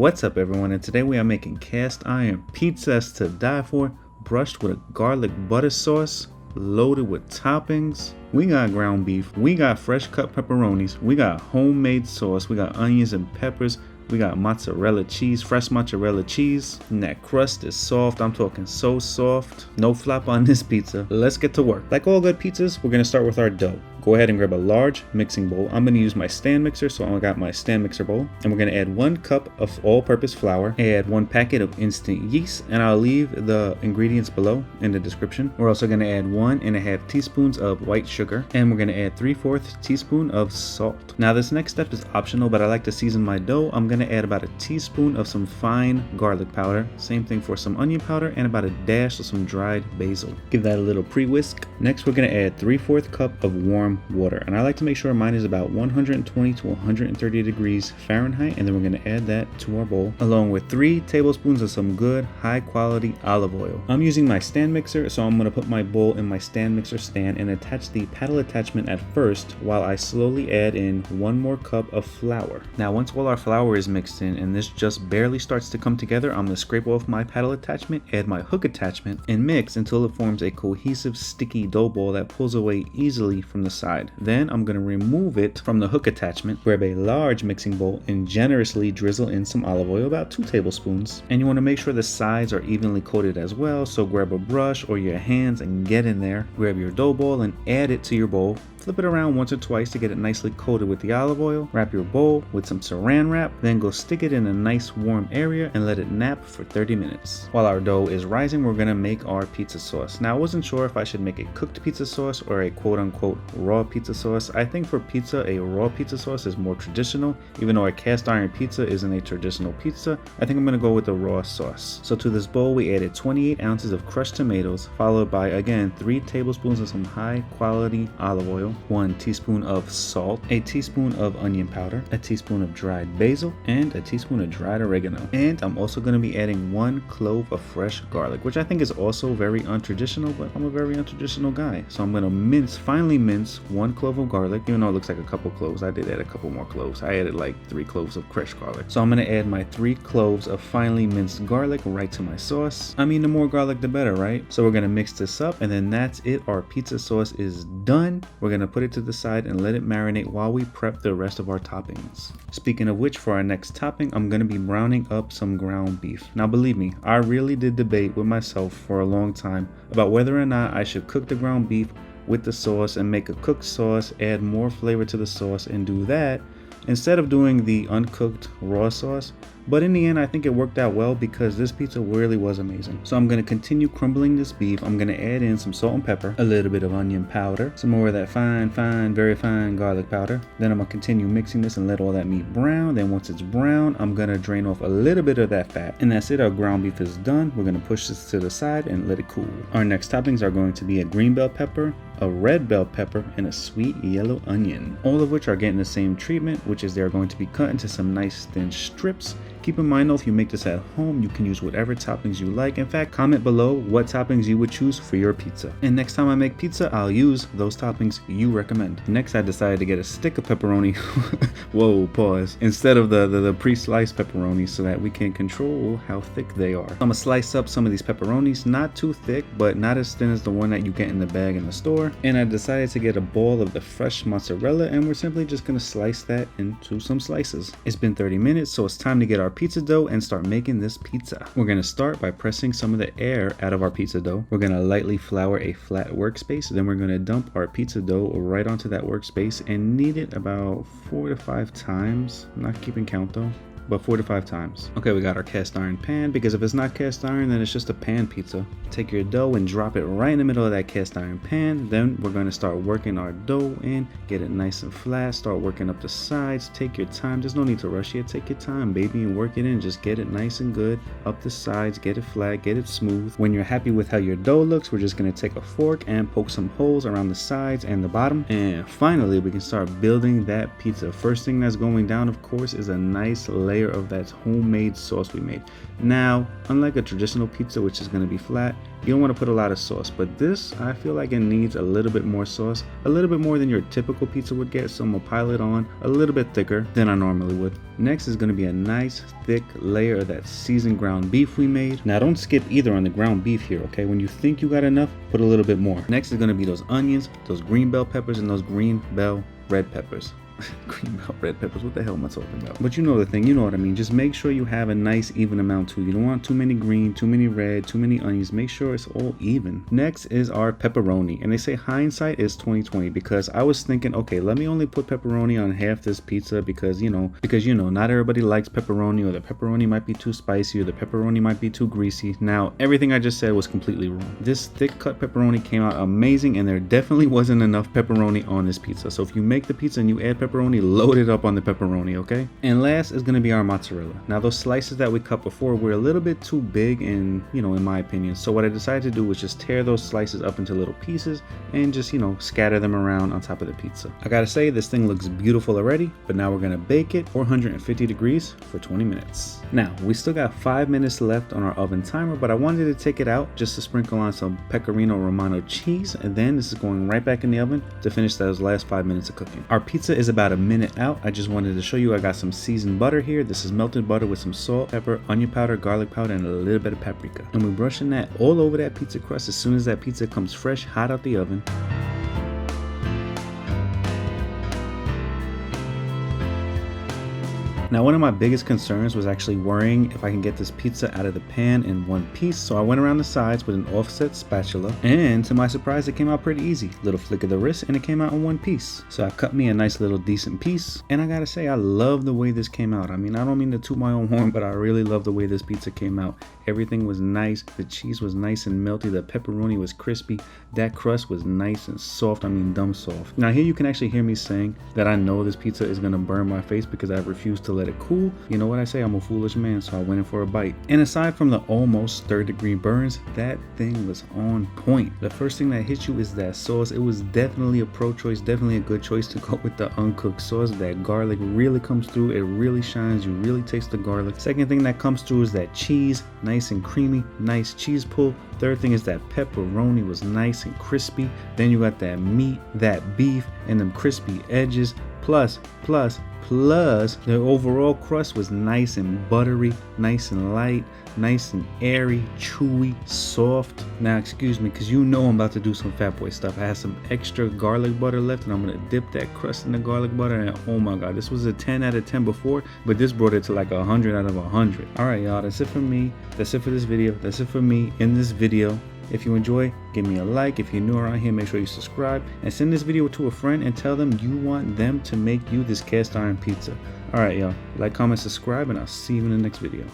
What's up everyone, and today we are making cast iron pizzas to die for, brushed with a garlic butter sauce, loaded with toppings. We got ground beef, we got fresh cut pepperonis, we got homemade sauce, we got onions and peppers, we got mozzarella cheese, fresh mozzarella cheese, and that crust is soft. I'm talking so soft. No flop on this pizza. Let's get to work. Like all good pizzas, we're gonna start with our dough. Go ahead and grab a large mixing bowl. I'm going to use my stand mixer, so I got my stand mixer bowl. And we're going to add 1 cup of all-purpose flour, add 1 packet of instant yeast, and I'll leave the ingredients below in the description. We're also going to add 1.5 teaspoons of white sugar, and we're going to add 3/4 teaspoon of salt. Now this next step is optional, but I like to season my dough. I'm going to add about a teaspoon of some fine garlic powder, same thing for some onion powder, and about a dash of some dried basil. Give that a little pre-whisk. Next we're going to add 3/4 cup of warm water, and I like to make sure mine is about 120 to 130 degrees Fahrenheit, and then we're going to add that to our bowl along with 3 tablespoons of some good high quality olive oil. I'm using my stand mixer, so I'm going to put my bowl in my stand mixer stand and attach the paddle attachment at first while I slowly add in 1 more cup of flour. Now once all our flour is mixed in and this just barely starts to come together, I'm going to scrape off my paddle attachment, add my hook attachment, and mix until it forms a cohesive sticky dough ball that pulls away easily from the side. Then I'm going to remove it from the hook attachment, grab a large mixing bowl, and generously drizzle in some olive oil, about 2 tablespoons. And you want to make sure the sides are evenly coated as well, so grab a brush or your hands and get in there. Grab your dough ball and add it to your bowl. Flip it around once or twice to get it nicely coated with the olive oil. Wrap your bowl with some saran wrap, then go stick it in a nice warm area and let it nap for 30 minutes. While our dough is rising, we're gonna make our pizza sauce. Now I wasn't sure if I should make a cooked pizza sauce or a quote-unquote raw pizza sauce. I think for pizza, a raw pizza sauce is more traditional. Even though a cast iron pizza isn't a traditional pizza, I think I'm gonna go with the raw sauce. So to this bowl, we added 28 ounces of crushed tomatoes, followed by, again, 3 tablespoons of some high quality olive oil, 1 teaspoon of salt, a teaspoon of onion powder, a teaspoon of dried basil, and a teaspoon of dried oregano. And I'm also going to be adding 1 clove of fresh garlic, which I think is also very untraditional, but I'm a very untraditional guy. So I'm going to finely mince 1 clove of garlic, even though it looks like a couple cloves. I did add a couple more cloves. I added like 3 cloves of crushed garlic. So I'm going to add my 3 cloves of finely minced garlic right to my sauce. I mean, the more garlic, the better, right? So we're going to mix this up, and then that's it. Our pizza sauce is done. We're going to put it to the side and let it marinate while we prep the rest of our toppings. Speaking of which, for our next topping, I'm going to be browning up some ground beef. Now believe me, I really did debate with myself for a long time about whether or not I should cook the ground beef with the sauce and make a cooked sauce, add more flavor to the sauce, and do that instead of doing the uncooked raw sauce. But in the end, I think it worked out well because this pizza really was amazing. So I'm going to continue crumbling this beef. I'm going to add in some salt and pepper, a little bit of onion powder, some more of that very fine garlic powder. Then I'm going to continue mixing this and let all that meat brown. Then once it's brown, I'm going to drain off a little bit of that fat. And that's it. Our ground beef is done. We're going to push this to the side and let it cool. Our next toppings are going to be a green bell pepper, a red bell pepper, and a sweet yellow onion, all of which are getting the same treatment, which is they're going to be cut into some nice thin strips. Keep in mind though, if you make this at home, you can use whatever toppings you like. In fact, comment below what toppings you would choose for your pizza. And next time I make pizza, I'll use those toppings you recommend. Next, I decided to get a stick of pepperoni. Whoa, pause. Instead of the pre-sliced pepperoni, so that we can control how thick they are. I'm gonna slice up some of these pepperonis, not too thick, but not as thin as the one that you get in the bag in the store. And I decided to get a ball of the fresh mozzarella, and we're simply just gonna slice that into some slices. It's been 30 minutes, so it's time to get our pizza dough and start making this pizza. We're going to start by pressing some of the air out of our pizza dough. We're going to lightly flour a flat workspace. Then we're going to dump our pizza dough right onto that workspace and knead it about 4 to 5 times. I'm not keeping count though, but 4 to 5 times. Okay, we got our cast iron pan, because if it's not cast iron, then it's just a pan pizza. Take your dough and drop it right in the middle of that cast iron pan. Then we're going to start working our dough in, get it nice and flat, start working up the sides. Take your time, there's no need to rush it. Take your time, baby, and work it in. Just get it nice and good up the sides, get it flat, get it smooth. When you're happy with how your dough looks, we're just going to take a fork and poke some holes around the sides and the bottom. And finally, we can start building that pizza. First thing that's going down, of course, is a nice layer layer of that homemade sauce we made. Now, unlike a traditional pizza, which is going to be flat, you don't want to put a lot of sauce, but this, I feel like it needs a little bit more sauce, a little bit more than your typical pizza would get, so I'm gonna pile it on a little bit thicker than I normally would. Next is going to be a nice thick layer of that seasoned ground beef we made. Now don't skip either on the ground beef here, okay? When you think you got enough, put a little bit more. Next is going to be those onions, those green bell peppers, and those green bell red peppers. Green bell red peppers, what the hell am I talking about? But you know the thing, you know what I mean. Just make sure you have a nice even amount too. You don't want too many green, too many red, too many onions. Make sure it's all even. Next is our pepperoni, and they say hindsight is 2020 because I was thinking, okay, let me only put pepperoni on half this pizza because you know not everybody likes pepperoni, or the pepperoni might be too spicy, or the pepperoni might be too greasy. Now everything I just said was completely wrong. This thick cut pepperoni came out amazing, and there definitely wasn't enough pepperoni on this pizza. So if you make the pizza and you add pepperoni, load it up on the pepperoni, okay? And last is going to be our mozzarella. Now those slices that we cut before were a little bit too big, and in my opinion, so what I decided to do was just tear those slices up into little pieces and just scatter them around on top of the pizza. I gotta say, this thing looks beautiful already, but now we're gonna bake it 450 degrees for 20 minutes. Now we still got 5 minutes left on our oven timer, but I wanted to take it out just to sprinkle on some pecorino romano cheese, and then this is going right back in the oven to finish those last 5 minutes of cooking. Our pizza is about a minute out. I just wanted to show you I got some seasoned butter here. This is melted butter with some salt, pepper, onion powder, garlic powder, and a little bit of paprika. And we're brushing that all over that pizza crust as soon as that pizza comes fresh, hot out the oven. Now, one of my biggest concerns was actually worrying if I can get this pizza out of the pan in one piece, so I went around the sides with an offset spatula, and to my surprise, it came out pretty easy. Little flick of the wrist, and it came out in one piece. So I cut me a nice little decent piece, and I gotta say, I love the way this came out. I mean, I don't mean to toot my own horn, but I really love the way this pizza came out. Everything was nice. The cheese was nice and melty. The pepperoni was crispy. That crust was nice and soft. I mean, dumb soft. Now here you can actually hear me saying that I know this pizza is gonna burn my face because I refuse to let it cool. You know what I say? I'm a foolish man, so I went in for a bite. And aside from the almost third-degree burns, that thing was on point. The first thing that hit you is that sauce. It was definitely a pro choice, definitely a good choice to go with the uncooked sauce. That garlic really comes through. It really shines. You really taste the garlic. Second thing that comes through is that cheese, nice and creamy, nice cheese pull. Third thing is that pepperoni was nice and crispy. Then you got that meat, that beef, and them crispy edges. Plus, the overall crust was nice and buttery, nice and light, nice and airy, chewy, soft. Now, excuse me, because I'm about to do some fat boy stuff. I have some extra garlic butter left, and I'm going to dip that crust in the garlic butter, and oh my God, this was a 10 out of 10 before, but this brought it to like 100 out of 100. All right, y'all, that's it for me. That's it for this video. That's it for me in this video. If you enjoy, give me a like. If you're new around here, make sure you subscribe and send this video to a friend and tell them you want them to make you this cast iron pizza. All right, y'all. Like, comment, subscribe, and I'll see you in the next video.